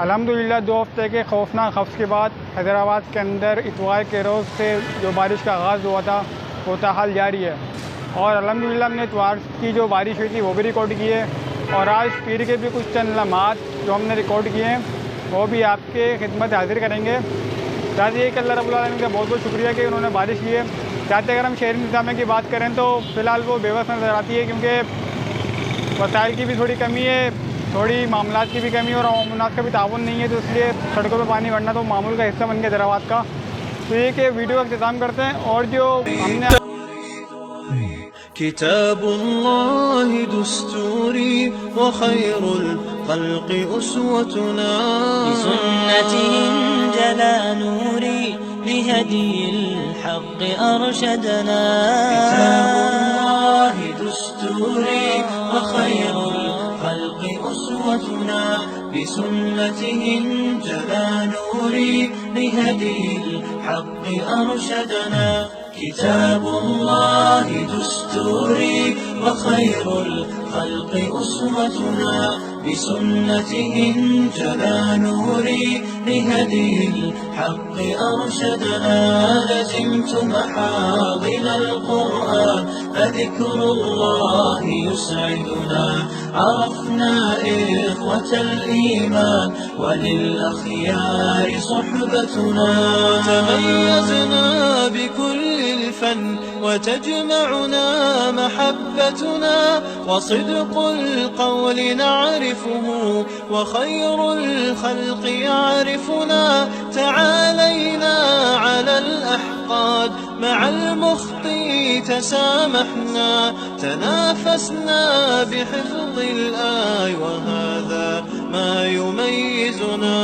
अल्हम्दुलिल्लाह 2 हफ्ते के खौफनाक हफ्स के बाद हैदराबाद के अंदर इतवार के रोज़ से जो बारिश का आगाज़ हुआ था वो ताहाल जारी है। और अल्हम्दुलिल्लाह हमने इतवार की जो बारिश हुई थी वो भी रिकॉर्ड की है, और आज पीर के भी कुछ चंद लम्हात जो हमने रिकॉर्ड किए हैं वो भी आपके खिदमत हाजिर करेंगे। चाहते ये कि अल्लाह रब्बुल आलमीन का बहुत बहुत शुक्रिया कि उन्होंने बारिश की है। चाहते अगर हम शहरी इंतज़ामिया की बात करें तो फ़िलहाल वो बेबस नज़र आती है, क्योंकि वसाइल की भी थोड़ी कमी है, थोड़ी मामलात की भी कमी और अवामुन्नास का भी ताउन नहीं है, तो इसलिए सड़कों पर पानी भरना तो मामूल का हिस्सा बन गया हैदराबाद का। तो ये कि वीडियो का इख्तिताम करते हैं। और जो हमने किताबुल्लाहि दुस्तूरी व खैरुल खल्क़ि उसवतुना बिसुन्नतिहिम जला नूरी लिहदील हक़्क़ि अरशदना। किताबुल्लाहि दुस्तूरी व खैरुल खल्क़ि उसवतुना बिसुन्नतिहिम जला नूरी लिहदील हक़्क़ि अरशदना। كتاب الله دستوري وخير الخلق أسوتنا بسنته انجلى نوري لهدي الحق أرشدنا. لزمت محاضن القرآن فذكر الله يسعدنا. عرفنا إخوة الإيمان وللأخيار صحبتنا. تميزنا بكل الفن وتجمعنا محبتنا. وصدق القول نعرفه وخير الخلق يعرفنا. تعالينا على الأحقاد مع المخطي تسامحنا. تنافسنا بحفظ الآي وهذا ما يميزنا.